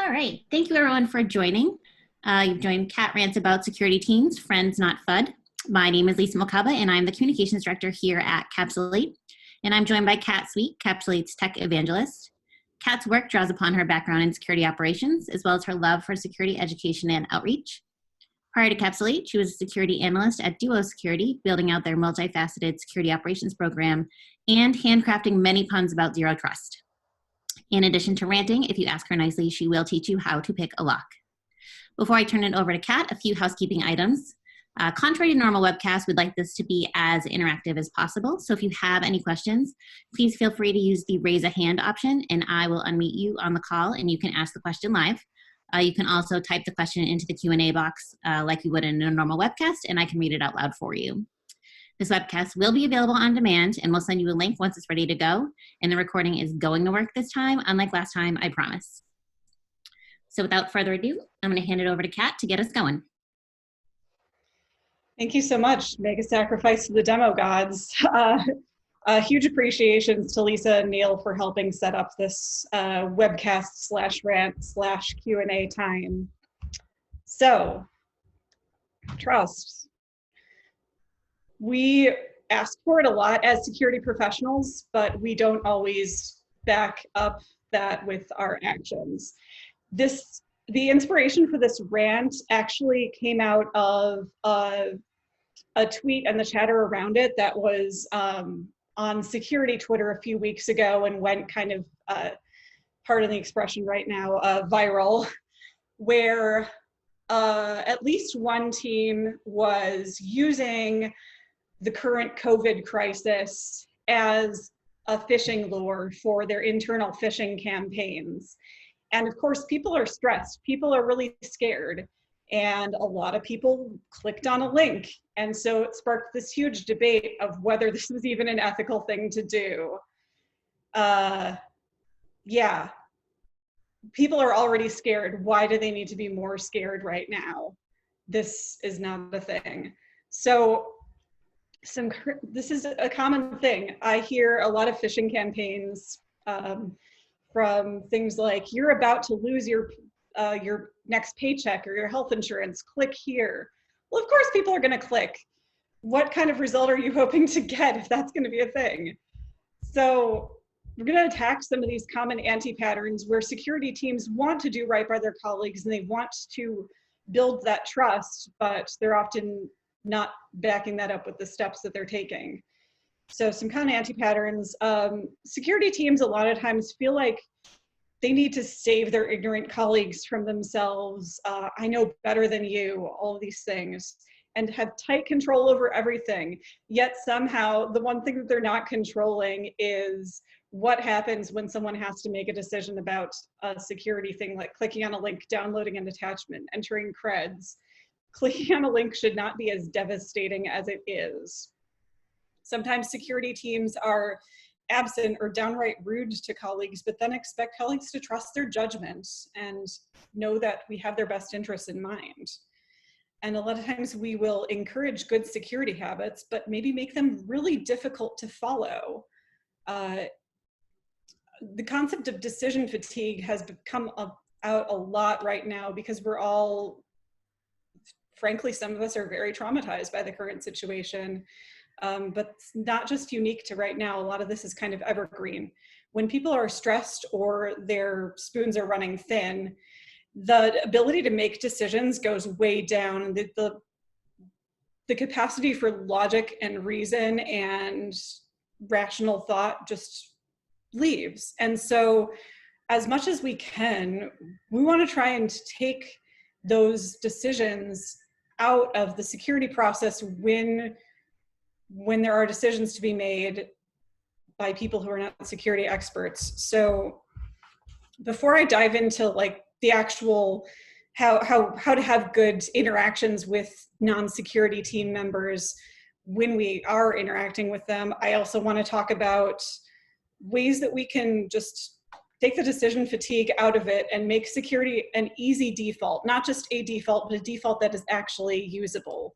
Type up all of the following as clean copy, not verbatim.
All right. Thank you, everyone, for joining. You've joined Cat Rants About Security Teams, Friends Not FUD. My name is Lisa Mokaba, and I'm the Communications Director here at Capsule8. And I'm joined by Kat Sweet, Capsule8's tech evangelist. Kat's work draws upon her background in security operations, as well as her love for security education and outreach. Prior to Capsule8, she was a security analyst at Duo Security, building out their multifaceted security operations program and handcrafting many puns about zero trust. In addition to ranting, if you ask her nicely, she will teach you how to pick a lock. Before I turn it over to Kat, a few housekeeping items. Contrary to normal webcasts, we'd like this to be as interactive as possible. So if you have any questions, please feel free to use the raise a hand option and I will unmute you on the call and you can ask the question live. You can also type the question into the Q&A box like you would in a normal webcast and I can read it out loud for you. This webcast will be available on demand and we'll send you a link once it's ready to go. And the recording is going to work this time, unlike last time, I promise. So without further ado, I'm going to hand it over to Kat to get us going. Thank you so much. Make a sacrifice to the demo gods. Huge appreciations to Lisa and Neil for helping set up this webcast /rant/ Q&A time. So, trust. We ask for it a lot as security professionals, but we don't always back up that with our actions. The inspiration for this rant actually came out of a tweet and the chatter around it that was on security Twitter a few weeks ago and went kind of, pardon the expression right now, viral, where at least one team was using the current COVID crisis as a phishing lure for their internal phishing campaigns. And of course, people are stressed. People are really scared. And a lot of people clicked on a link. And so it sparked this huge debate of whether this was even an ethical thing to do. Yeah, people are already scared. Why do they need to be more scared right now? This is not a thing. So this is a common thing. I hear a lot of phishing campaigns from things like, you're about to lose your next paycheck or your health insurance, click here. Well, of course people are gonna click. What kind of result are you hoping to get if that's gonna be a thing? So we're gonna attack some of these common anti-patterns where security teams want to do right by their colleagues and they want to build that trust, but they're often not backing that up with the steps that they're taking. So some kind of anti-patterns. Security teams a lot of times feel like they need to save their ignorant colleagues from themselves. I know better than you, all of these things, and have tight control over everything. Yet somehow the one thing that they're not controlling is what happens when someone has to make a decision about a security thing like clicking on a link, downloading an attachment, entering creds. Clicking on a link should not be as devastating as it is. Sometimes security teams are absent or downright rude to colleagues, but then expect colleagues to trust their judgment and know that we have their best interests in mind. And a lot of times we will encourage good security habits, but maybe make them really difficult to follow. The concept of decision fatigue has come out a lot right now because we're all, frankly, some of us are very traumatized by the current situation. But it's not just unique to right now. A lot of this is kind of evergreen. When people are stressed or their spoons are running thin, the ability to make decisions goes way down. The capacity for logic and reason and rational thought just leaves. And so as much as we can, we want to try and take those decisions out of the security process when there are decisions to be made by people who are not security experts. So before I dive into like the actual how to have good interactions with non-security team members when we are interacting with them, I also want to talk about ways that we can just take the decision fatigue out of it and make security an easy default, not just a default, but a default that is actually usable.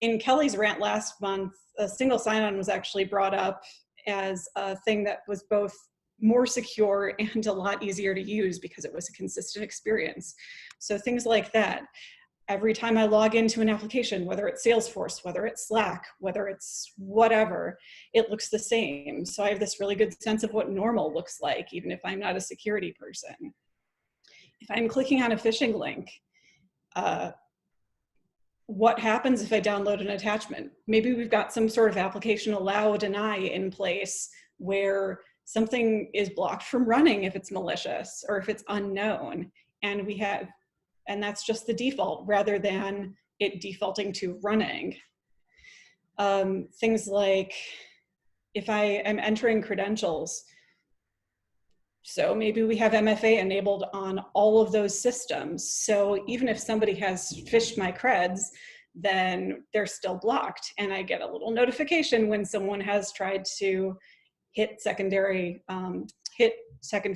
In Kelly's rant last month, a single sign-on was actually brought up as a thing that was both more secure and a lot easier to use because it was a consistent experience. So things like that. Every time I log into an application, whether it's Salesforce, whether it's Slack, whether it's whatever, it looks the same. So I have this really good sense of what normal looks like, even if I'm not a security person. If I'm clicking on a phishing link, what happens if I download an attachment? Maybe we've got some sort of application allow deny in place where something is blocked from running if it's malicious or if it's unknown, and that's just the default rather than it defaulting to running. Things like if I am entering credentials, so maybe we have MFA enabled on all of those systems. So even if somebody has phished my creds, then they're still blocked. And I get a little notification when someone has tried to hit second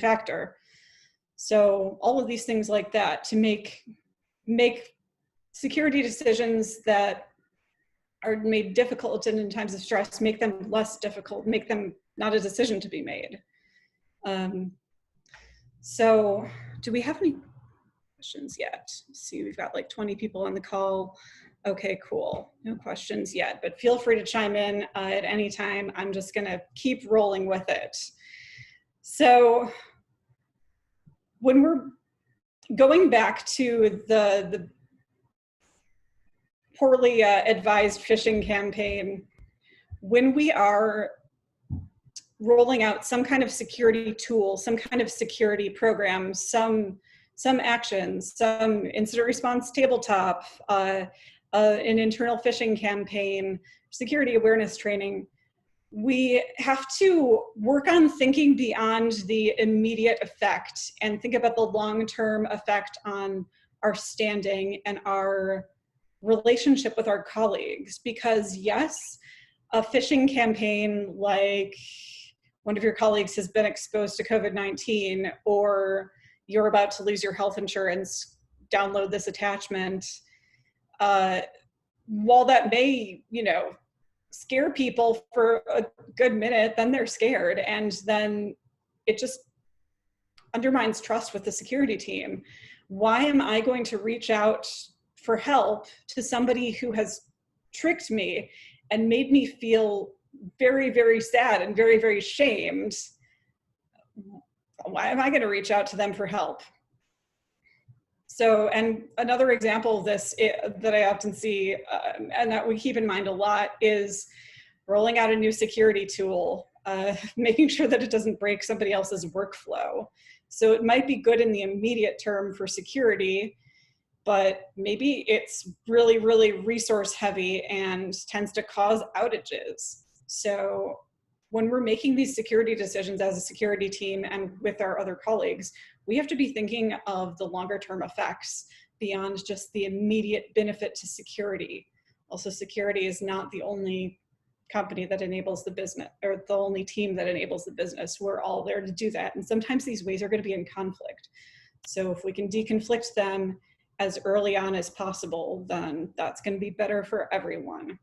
factor. So all of these things like that to make security decisions that are made difficult and in times of stress, make them less difficult, make them not a decision to be made. So do we have any questions yet? Let's see, we've got like 20 people on the call. Okay, cool. No questions yet, but feel free to chime in at any time. I'm just gonna keep rolling with it. So when we're going back to the poorly advised phishing campaign, when we are rolling out some kind of security tool, some kind of security program, some actions, some incident response tabletop, an internal phishing campaign, security awareness training, we have to work on thinking beyond the immediate effect and think about the long-term effect on our standing and our relationship with our colleagues. Because yes, a phishing campaign like one of your colleagues has been exposed to COVID-19, or you're about to lose your health insurance, download this attachment. While that may, scare people for a good minute, then they're scared, and then it just undermines trust with the security team. Why am I going to reach out for help to somebody who has tricked me and made me feel very, very sad and very, very shamed? Why am I going to reach out to them for help? So, and another example of this that I often see and that we keep in mind a lot is rolling out a new security tool, making sure that it doesn't break somebody else's workflow. So it might be good in the immediate term for security, but maybe it's really, really resource heavy and tends to cause outages. So when we're making these security decisions as a security team and with our other colleagues, we have to be thinking of the longer term effects beyond just the immediate benefit to security. Also, security is not the only company that enables the business, or the only team that enables the business. We're all there to do that. And sometimes these ways are going to be in conflict. So if we can deconflict them as early on as possible, then that's going to be better for everyone.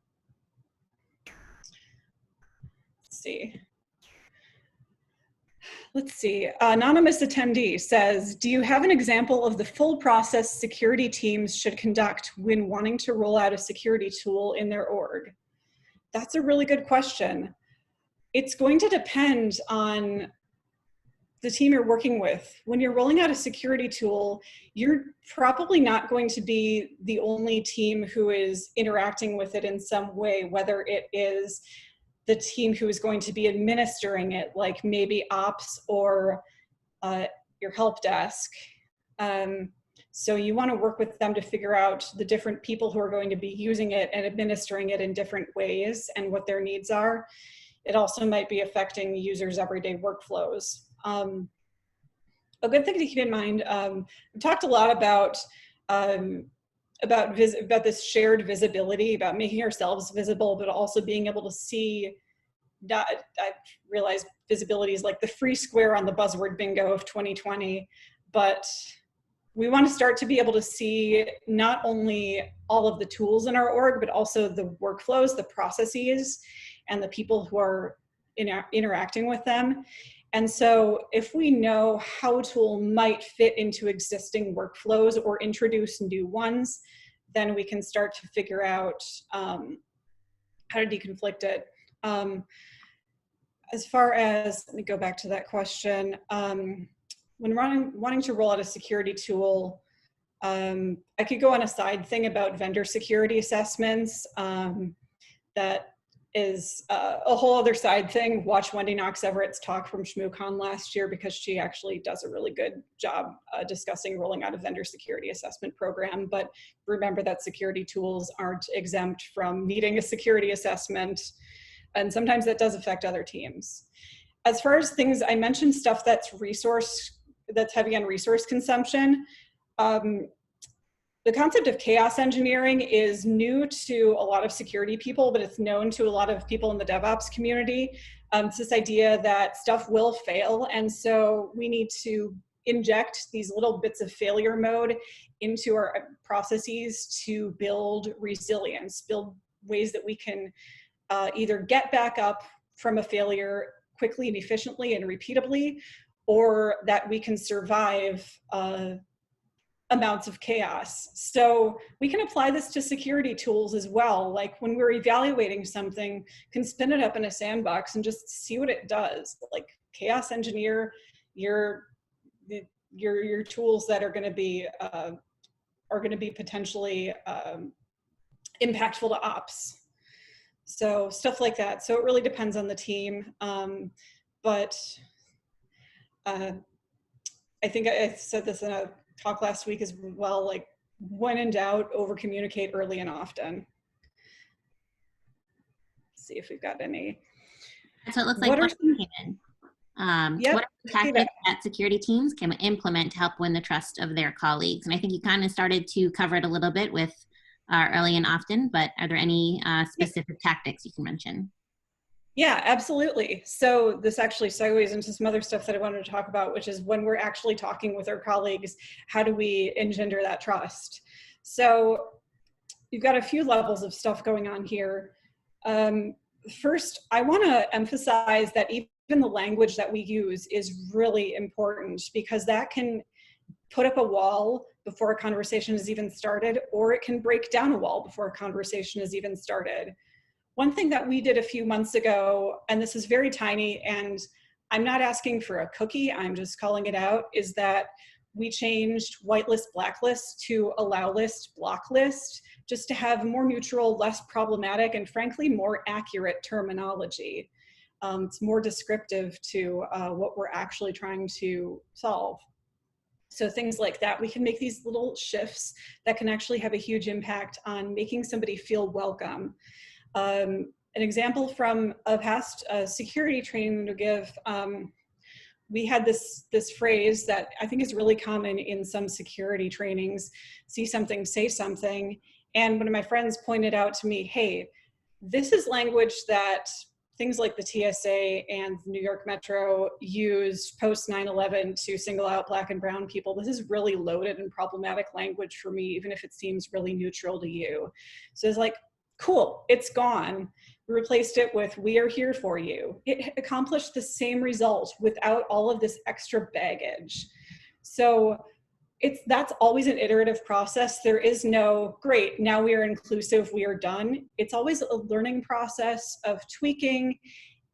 Let's see. Anonymous attendee says, do you have an example of the full process security teams should conduct when wanting to roll out a security tool in their org? That's a really good question. It's going to depend on the team you're working with. When you're rolling out a security tool, you're probably not going to be the only team who is interacting with it in some way, whether it is the team who is going to be administering it, like maybe ops or your help desk. So you want to work with them to figure out the different people who are going to be using it and administering it in different ways and what their needs are. It also might be affecting users' everyday workflows. A good thing to keep in mind, we talked a lot about this shared visibility, about making ourselves visible, but also being able to see. I realize visibility is like the free square on the buzzword bingo of 2020, but we want to start to be able to see not only all of the tools in our org, but also the workflows, the processes, and the people who are interacting with them. And so if we know how a tool might fit into existing workflows or introduce new ones, then we can start to figure out how to deconflict it. As far as, let me go back to that question. When wanting to roll out a security tool, I could go on a side thing about vendor security assessments. That is a whole other side thing. Watch Wendy Knox Everett's talk from ShmooCon last year, because she actually does a really good job discussing rolling out a vendor security assessment program. But remember that security tools aren't exempt from needing a security assessment. And sometimes that does affect other teams. As far as things, I mentioned stuff that's heavy on resource consumption. The concept of chaos engineering is new to a lot of security people, but it's known to a lot of people in the DevOps community. It's this idea that stuff will fail, and so we need to inject these little bits of failure mode into our processes to build resilience, build ways that we can either get back up from a failure quickly and efficiently and repeatably, or that we can survive amounts of chaos. So we can apply this to security tools as well. Like when we're evaluating something, can spin it up in a sandbox and just see what it does. Like chaos engineer your tools that are going to be potentially impactful to ops. So stuff like that. So it really depends on the team. But I think I said this in a talk last week as well, like when in doubt, over communicate early and often. Let's see if we've got any. So it looks like what came in. What are tactics that security teams can implement to help win the trust of their colleagues? And I think you kind of started to cover it a little bit with early and often, but are there any specific tactics you can mention? Yeah, absolutely. So this actually segues into some other stuff that I wanted to talk about, which is when we're actually talking with our colleagues, how do we engender that trust? So you've got a few levels of stuff going on here. First, I want to emphasize that even the language that we use is really important, because that can put up a wall before a conversation is even started, or it can break down a wall before a conversation is even started. One thing that we did a few months ago, and this is very tiny, and I'm not asking for a cookie, I'm just calling it out, is that we changed whitelist, blacklist to allow list, block list, just to have more neutral, less problematic, and frankly, more accurate terminology. It's more descriptive to what we're actually trying to solve. So things like that, we can make these little shifts that can actually have a huge impact on making somebody feel welcome. An example from a past security training to give, we had this phrase that I think is really common in some security trainings: see something, say something. And one of my friends pointed out to me, hey, this is language that things like the TSA and New York Metro used post 9/11 to single out Black and brown people. This is really loaded and problematic language for me, even if it seems really neutral to you. So it's like, cool, it's gone. We replaced it with, we are here for you. It accomplished the same result without all of this extra baggage. So that's always an iterative process. There is no, great, now we are inclusive, we are done. It's always a learning process of tweaking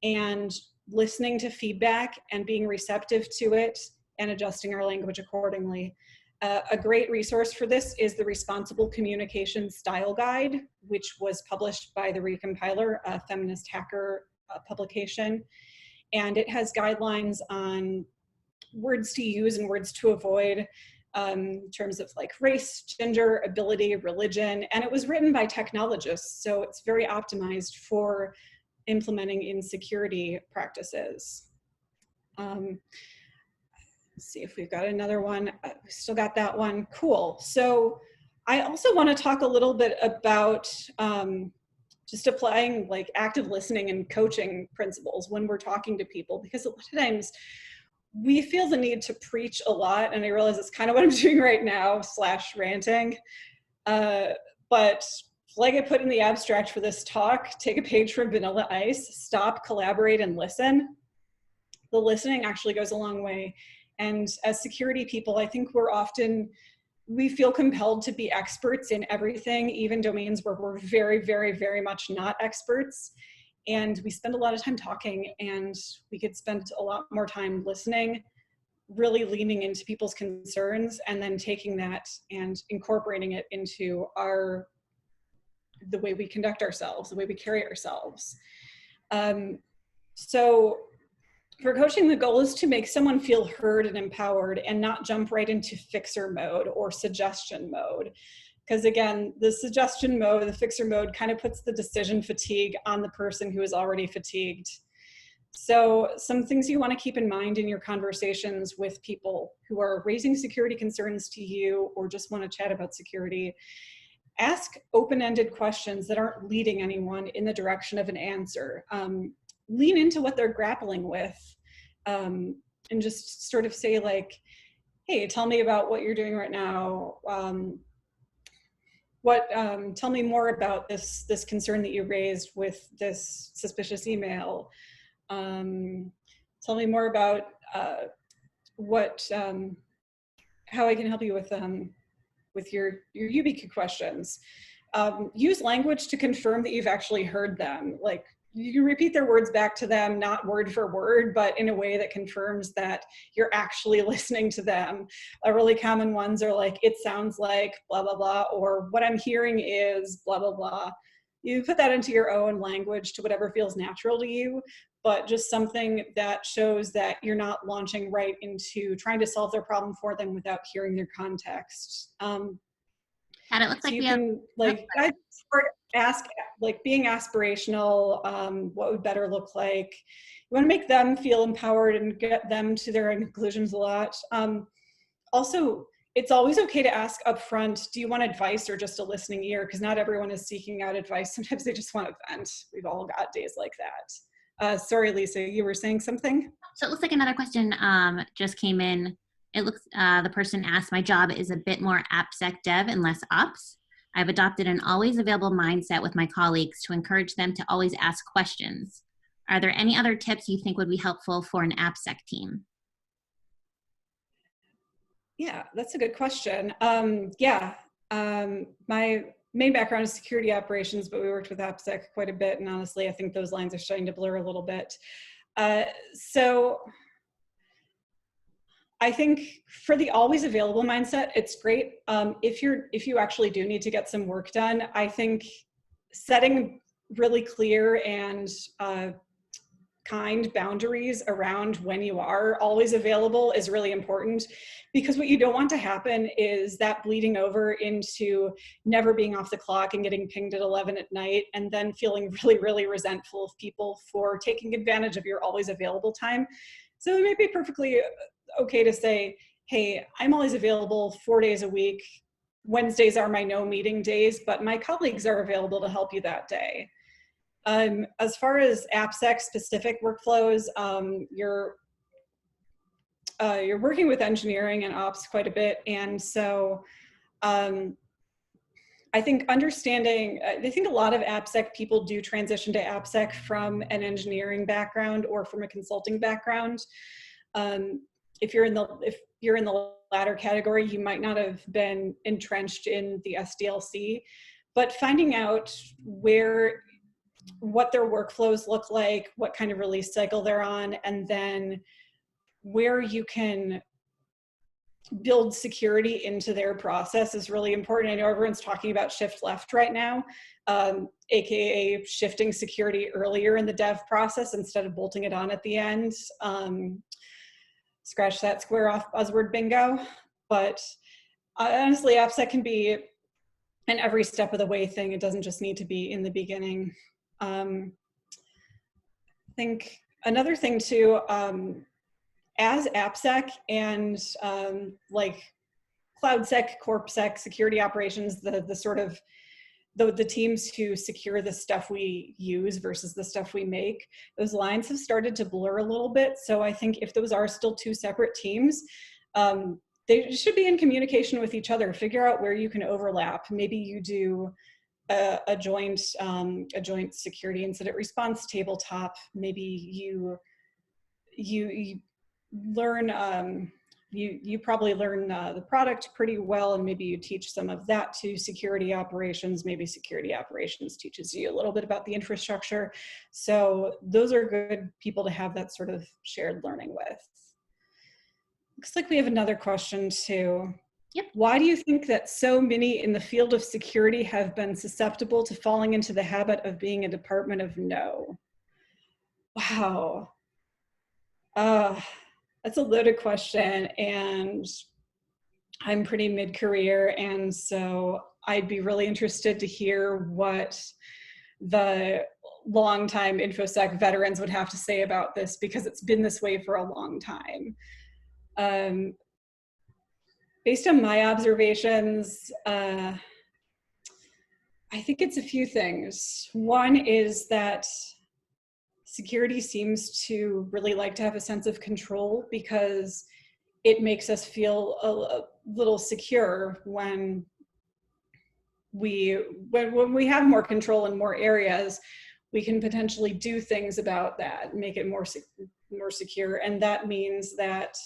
and listening to feedback and being receptive to it and adjusting our language accordingly. A great resource for this is the Responsible Communication Style Guide, which was published by the Recompiler, a feminist hacker publication. And it has guidelines on words to use and words to avoid in terms of like race, gender, ability, religion. And it was written by technologists, so it's very optimized for implementing in security practices. Let's see if we've got another one. We still got that one. Cool. So I also want to talk a little bit about just applying like active listening and coaching principles when we're talking to people, because a lot of times we feel the need to preach a lot, and I realize it's kind of what I'm doing right now, /ranting. But like I put in the abstract for this talk, take a page from Vanilla Ice, stop, collaborate, and listen. the listening actually goes a long way. And as security people, I think we feel compelled to be experts in everything, even domains where we're very, very, very much not experts. And we spend a lot of time talking, and we could spend a lot more time listening, really leaning into people's concerns, and then taking that and incorporating it into the way we conduct ourselves, the way we carry ourselves. So for coaching, the goal is to make someone feel heard and empowered and not jump right into fixer mode or suggestion mode. Because again, the suggestion mode, the fixer mode kind of puts the decision fatigue on the person who is already fatigued. So some things you want to keep in mind in your conversations with people who are raising security concerns to you or just want to chat about security. Ask open-ended questions that aren't leading anyone in the direction of an answer. Lean into what they're grappling with, and just sort of say like, hey, tell me about what you're doing right now. Tell me more about this concern that you raised with this suspicious email. Tell me more about how I can help you with your YubiKey questions. Use language to confirm that you've actually heard them. Like, you can repeat their words back to them, not word for word, but in a way that confirms that you're actually listening to them. Really common ones are like, it sounds like blah, blah, blah, or what I'm hearing is blah, blah, blah. You put that into your own language to whatever feels natural to you, but just something that shows that you're not launching right into trying to solve their problem for them without hearing their context. And it looks So like you we have, can ask, like being aspirational, what would better look like? You want to make them feel empowered and get them to their own conclusions a lot. Also, it's always okay to ask upfront, do you want advice or just a listening ear? Because not everyone is seeking out advice. Sometimes they just want to vent. We've all got days like that. Sorry, Lisa, you were saying something? so it looks like another question just came in. It looks, the person asked, my job is a bit more AppSec dev and less ops. I've adopted an always available mindset with my colleagues to encourage them to always ask questions. Are there any other tips you think would be helpful for an AppSec team? Yeah, that's a good question. My main background is security operations, but we worked with AppSec quite a bit. And honestly, I think those lines are starting to blur a little bit. So I think for the always available mindset, it's great. If you actually do need to get some work done, I think setting really clear and kind boundaries around when you are always available is really important, because what you don't want to happen is that bleeding over into never being off the clock and getting pinged at 11 at night and then feeling really, really resentful of people for taking advantage of your always available time. So it may be perfectly okay to say, hey, I'm always available 4 days a week. Wednesdays are my no meeting days, but my colleagues are available to help you that day. As far as AppSec specific workflows, you're working with engineering and ops quite a bit. And so I think understanding, I think a lot of AppSec people do transition to AppSec from an engineering background or from a consulting background. If you're in the latter category, you might not have been entrenched in the SDLC, but finding out what their workflows look like, what kind of release cycle they're on, and then where you can build security into their process is really important. I know everyone's talking about shift left right now, AKA shifting security earlier in the dev process instead of bolting it on at the end. Scratch that, square off buzzword bingo. But honestly, AppSec can be an every step of the way thing. It doesn't just need to be in the beginning. I think another thing too, as AppSec and like CloudSec, CorpSec, security operations, the sort of the teams who secure the stuff we use versus the stuff we make, those lines have started to blur a little bit. So I think if those are still two separate teams, they should be in communication with each other. Figure out where you can overlap. Maybe you do a joint security incident response tabletop. Maybe you learn, you probably learn the product pretty well, and maybe you teach some of that to security operations. Maybe security operations teaches you a little bit about the infrastructure. So those are good people to have that sort of shared learning with. Looks like we have another question too. Yep. Why do you think that so many in the field of security have been susceptible to falling into the habit of being a department of no? Wow. That's a loaded question, and I'm pretty mid-career, and so I'd be really interested to hear what the longtime InfoSec veterans would have to say about this, because it's been this way for a long time. Based on my observations, I think it's a few things. One is that security seems to really like to have a sense of control, because it makes us feel a little secure when we have more control in more areas. We can potentially do things about that, make it more secure. And that means that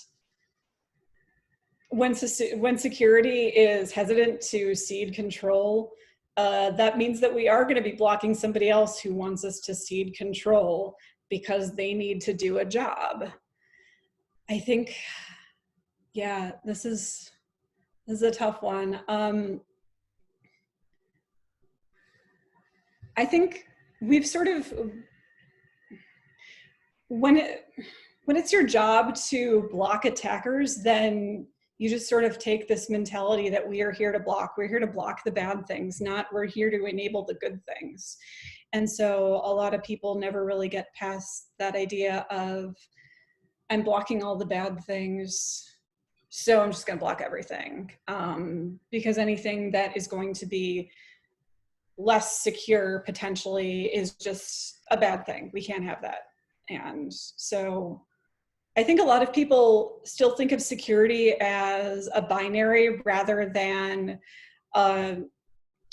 when security is hesitant to cede control, that means that we are going to be blocking somebody else who wants us to cede control because they need to do a job. I think, yeah, this is a tough one. I think we've sort of, when it's your job to block attackers, then you just sort of take this mentality that we are here to block. We're here to block the bad things, not we're here to enable the good things. And so a lot of people never really get past that idea of, I'm blocking all the bad things, so I'm just going to block everything. Because anything that is going to be less secure potentially is just a bad thing. We can't have that. And so I think a lot of people still think of security as a binary rather than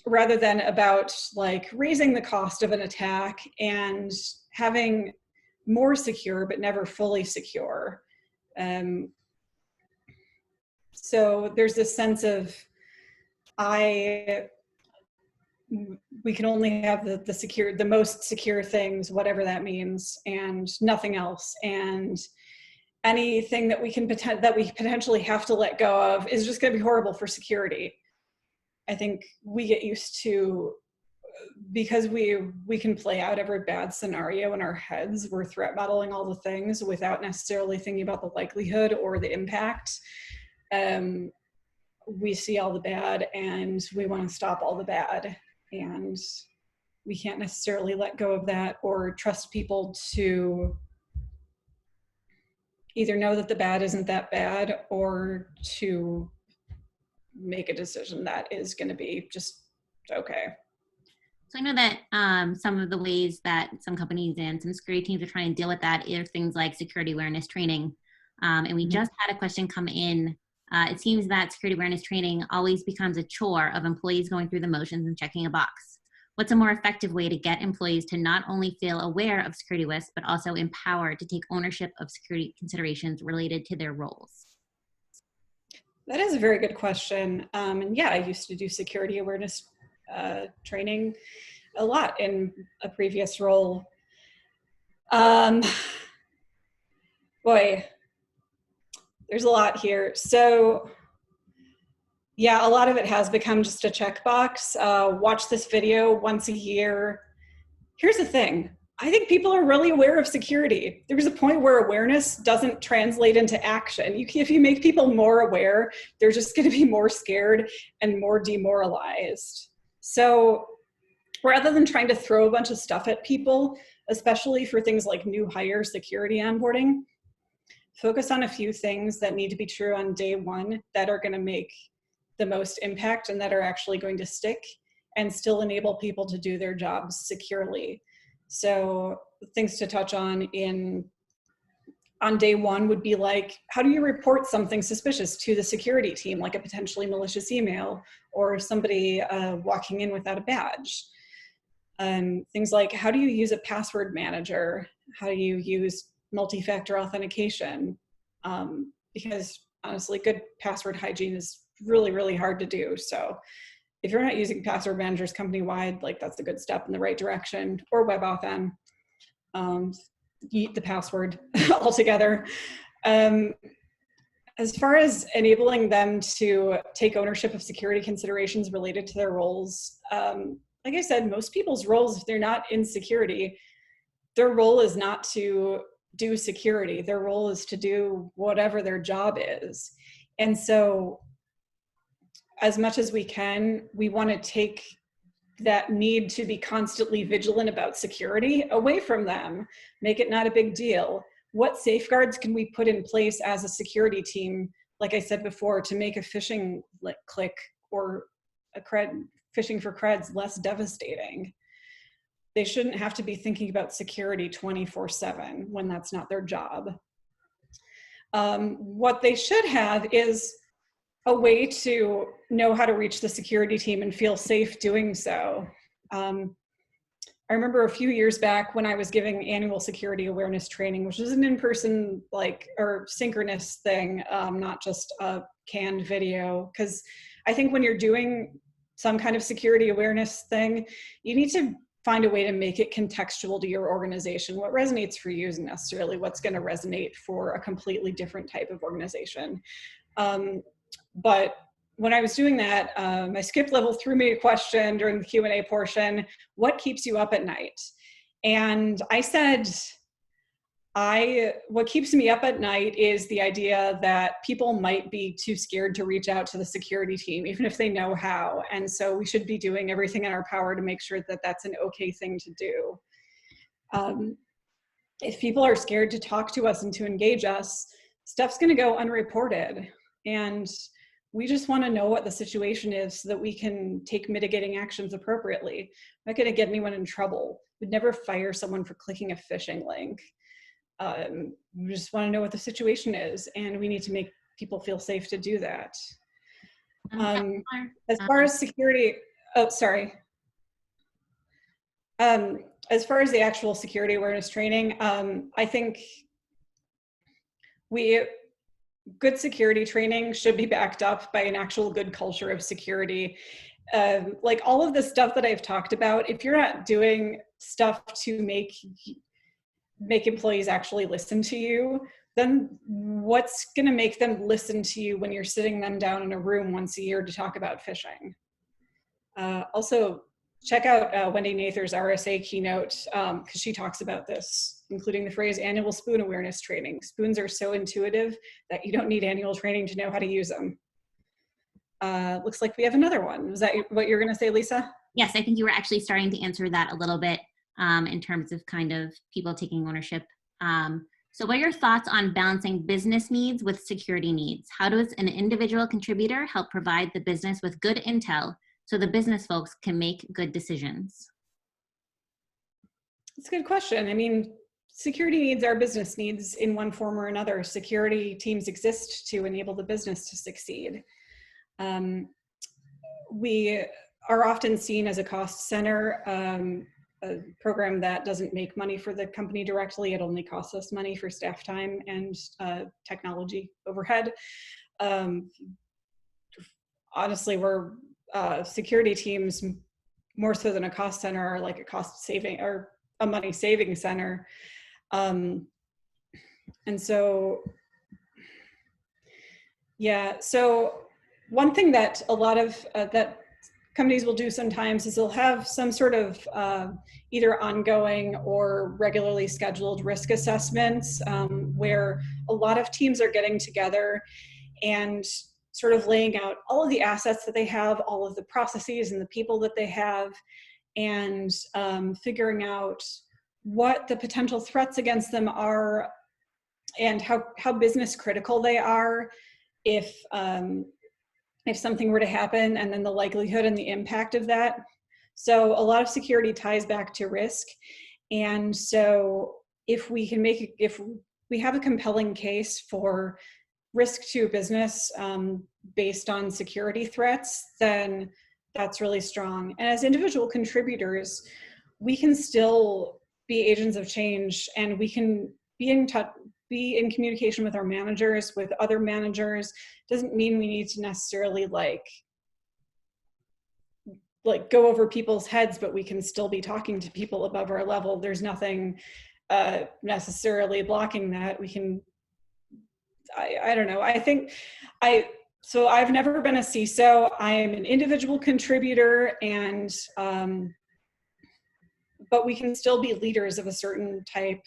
about like raising the cost of an attack and having more secure but never fully secure. So there's this sense of we can only have the most secure things, whatever that means, and nothing else. And anything that we potentially have to let go of is just going to be horrible for security. I think we get used to, because we can play out every bad scenario in our heads, we're threat modeling all the things without necessarily thinking about the likelihood or the impact. We see all the bad and we want to stop all the bad, and we can't necessarily let go of that or trust people to either know that the bad isn't that bad or to make a decision that is going to be just okay. So I know that some of the ways that some companies and some security teams are trying to deal with that are things like security awareness training. And we just had a question come in. It seems that security awareness training always becomes a chore of employees going through the motions and checking a box. What's a more effective way to get employees to not only feel aware of security risks, but also empowered to take ownership of security considerations related to their roles? That is a very good question. And yeah, I used to do security awareness training a lot in a previous role. Boy, there's a lot here. So yeah, a lot of it has become just a checkbox. Watch this video once a year. Here's the thing. I think people are really aware of security. There's a point where awareness doesn't translate into action. If you make people more aware, they're just going to be more scared and more demoralized. So rather than trying to throw a bunch of stuff at people, especially for things like new hire security onboarding, focus on a few things that need to be true on day one that are going to make the most impact and that are actually going to stick and still enable people to do their jobs securely. So things to touch on day one would be like, how do you report something suspicious to the security team, like a potentially malicious email or somebody walking in without a badge? Things like, how do you use a password manager? How do you use multi-factor authentication, because honestly, good password hygiene is really, really hard to do. So if you're not using password managers company-wide, like that's a good step in the right direction, or WebAuthn, eat the password altogether. As far as enabling them to take ownership of security considerations related to their roles, like I said, most people's roles, if they're not in security, their role is not to do security. Their role is to do whatever their job is. And so as much as we can, we want to take that need to be constantly vigilant about security away from them, make it not a big deal. What safeguards can we put in place as a security team, like I said before, to make a phishing click or a phishing for creds less devastating? They shouldn't have to be thinking about security 24/7 when that's not their job. What they should have is a way to know how to reach the security team and feel safe doing so. I remember a few years back when I was giving annual security awareness training, which is an in-person or synchronous thing, not just a canned video. Because I think when you're doing some kind of security awareness thing, you need to find a way to make it contextual to your organization. What resonates for you isn't necessarily what's going to resonate for a completely different type of organization. But when I was doing that, my skip level threw me a question during the Q&A portion: what keeps you up at night? And I said, what keeps me up at night is the idea that people might be too scared to reach out to the security team, even if they know how. And so we should be doing everything in our power to make sure that that's an okay thing to do. If people are scared to talk to us and to engage us, stuff's going to go unreported. And we just want to know what the situation is so that we can take mitigating actions appropriately. We're not going to get anyone in trouble. We'd never fire someone for clicking a phishing link. We just want to know what the situation is, and we need to make people feel safe to do that. As far as security, as far as the actual security awareness training, I think good security training should be backed up by an actual good culture of security. Like all of the stuff that I've talked about, if you're not doing stuff to make employees actually listen to you, then what's going to make them listen to you when you're sitting them down in a room once a year to talk about phishing? Also, check out Wendy Nather's RSA keynote, because she talks about this, including the phrase annual spoon awareness training. Spoons are so intuitive that you don't need annual training to know how to use them. Looks like we have another one. Was that what you're going to say, Lisa? Yes, I think you were actually starting to answer that a little bit in terms of kind of people taking ownership. So what are your thoughts on balancing business needs with security needs? How does an individual contributor help provide the business with good intel so the business folks can make good decisions? That's a good question. I mean, security needs are business needs in one form or another. Security teams exist to enable the business to succeed. We are often seen as a cost center, a program that doesn't make money for the company directly. It only costs us money for staff time and technology overhead. Honestly, we're security teams, more so than a cost center, are like a cost saving or a money saving center. And so, yeah, so one thing that a lot of that companies will do sometimes is they'll have some sort of either ongoing or regularly scheduled risk assessments where a lot of teams are getting together and sort of laying out all of the assets that they have, all of the processes and the people that they have, and figuring out what the potential threats against them are and how business critical they are if something were to happen, and then the likelihood and the impact of that. So a lot of security ties back to risk. And so if we have a compelling case for risk to business based on security threats, then that's really strong. And as individual contributors, we can still be agents of change, and we can be in touch, be in communication with our managers, with other managers. Doesn't mean we need to necessarily like go over people's heads, but we can still be talking to people above our level. There's nothing necessarily blocking that. We can, I don't know. So I've never been a CISO. I am an individual contributor, and but we can still be leaders of a certain type.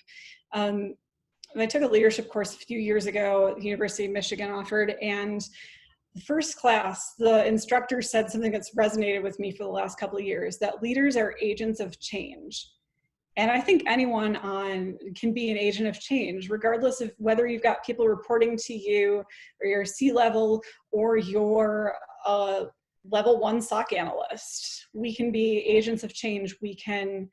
I took a leadership course a few years ago, the University of Michigan offered, and the first class, the instructor said something that's resonated with me for the last couple of years, that leaders are agents of change. And I think anyone can be an agent of change, regardless of whether you've got people reporting to you, or you're C-level, or you're a level 1 SOC analyst. We can be agents of change. We can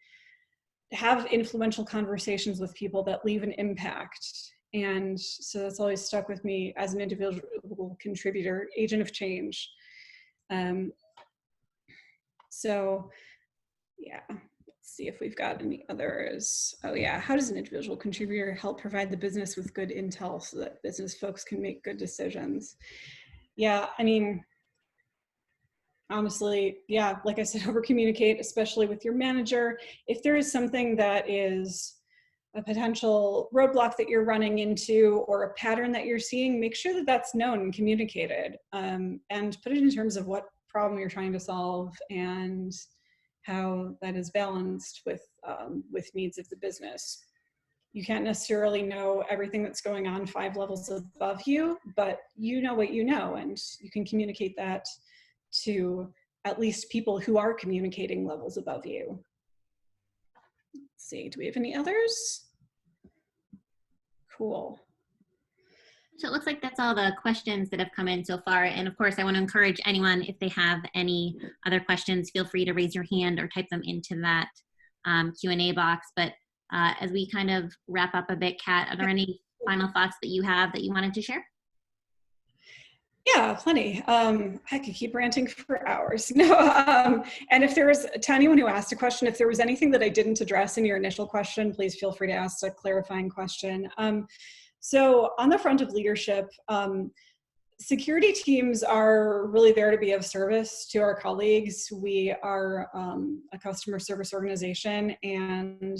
have influential conversations with people that leave an impact. And so that's always stuck with me as an individual contributor, agent of change. So yeah, let's see if we've got any others. Oh yeah, how does an individual contributor help provide the business with good intel so that business folks can make good decisions? Yeah, I mean, honestly, yeah, like I said, over communicate, especially with your manager. If there is something that is a potential roadblock that you're running into, or a pattern that you're seeing, make sure that that's known and communicated, and put it in terms of what problem you're trying to solve and how that is balanced with needs of the business. You can't necessarily know everything that's going on 5 levels above you, but you know what you know, and you can communicate that to at least people who are communicating levels above you. Let's see, do we have any others? Cool. So it looks like that's all the questions that have come in so far. And of course, I want to encourage anyone, if they have any other questions, feel free to raise your hand or type them into that Q&A box. But as we kind of wrap up a bit, Kat, are there any final thoughts that you have that you wanted to share? Yeah, plenty. I could keep ranting for hours. No, and if there was, to anyone who asked a question, if there was anything that I didn't address in your initial question, please feel free to ask a clarifying question. So on the front of leadership, security teams are really there to be of service to our colleagues. We are a customer service organization, and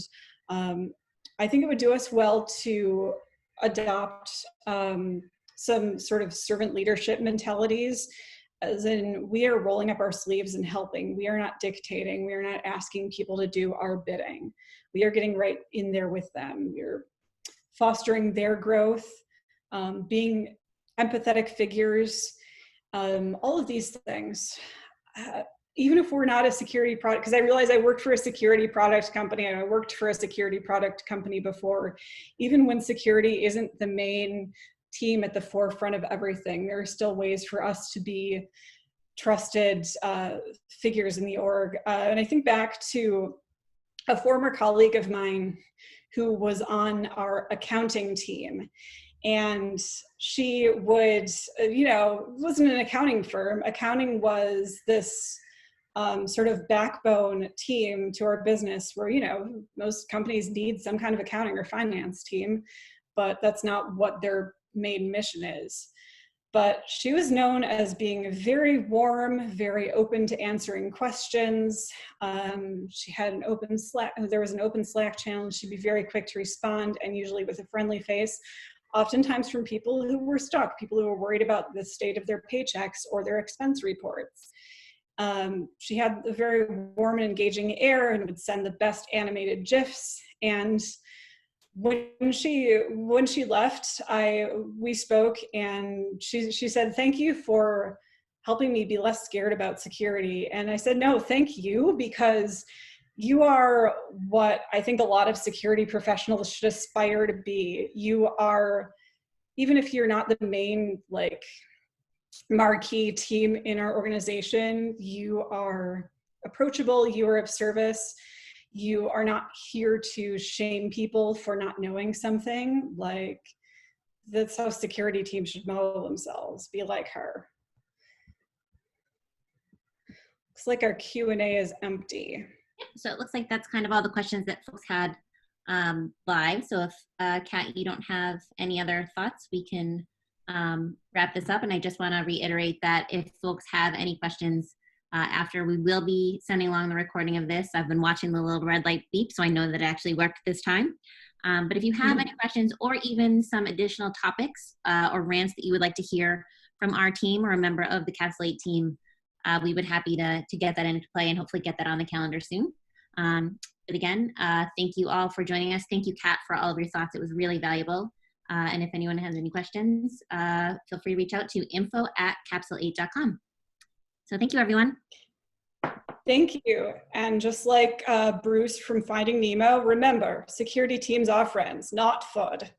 I think it would do us well to adopt some sort of servant leadership mentalities, as in we are rolling up our sleeves and helping. We are not dictating. We are not asking people to do our bidding. We are getting right in there with them. We're fostering their growth, being empathetic figures, all of these things. Even if we're not a security product, because I realized I worked for a security product company, and I worked for a security product company before. Even when security isn't the main team at the forefront of everything, there are still ways for us to be trusted figures in the org. And I think back to a former colleague of mine who was on our accounting team, and she would, wasn't an accounting firm. Accounting was this sort of backbone team to our business, where, most companies need some kind of accounting or finance team, but that's not what their main mission is. But she was known as being very warm, very open to answering questions. She had an open Slack, there was an open Slack channel. She'd be very quick to respond, and usually with a friendly face, oftentimes from people who were stuck, people who were worried about the state of their paychecks or their expense reports. She had a very warm and engaging air, and would send the best animated GIFs. And when she left, we spoke, and she said, "Thank you for helping me be less scared about security." And I said, "No, thank you, because you are what I think a lot of security professionals should aspire to be. You are, even if you're not the main marquee team in our organization, you are approachable, you are of service. You are not here to shame people for not knowing something. That's how security teams should model themselves, be like her." Looks like our Q&A is empty. So it looks like that's kind of all the questions that folks had live. So if, Kat, you don't have any other thoughts, we can wrap this up. And I just want to reiterate that if folks have any questions after, we will be sending along the recording of this. I've been watching the little red light beep, so I know that it actually worked this time. But if you have any questions or even some additional topics or rants that you would like to hear from our team or a member of the Capsule8 team, we would be happy to get that into play and hopefully get that on the calendar soon. But again, thank you all for joining us. Thank you, Kat, for all of your thoughts. It was really valuable. And if anyone has any questions, feel free to reach out to info@capsule8.com. So thank you, everyone. Thank you. And just like Bruce from Finding Nemo, remember, security teams are friends, not FUD.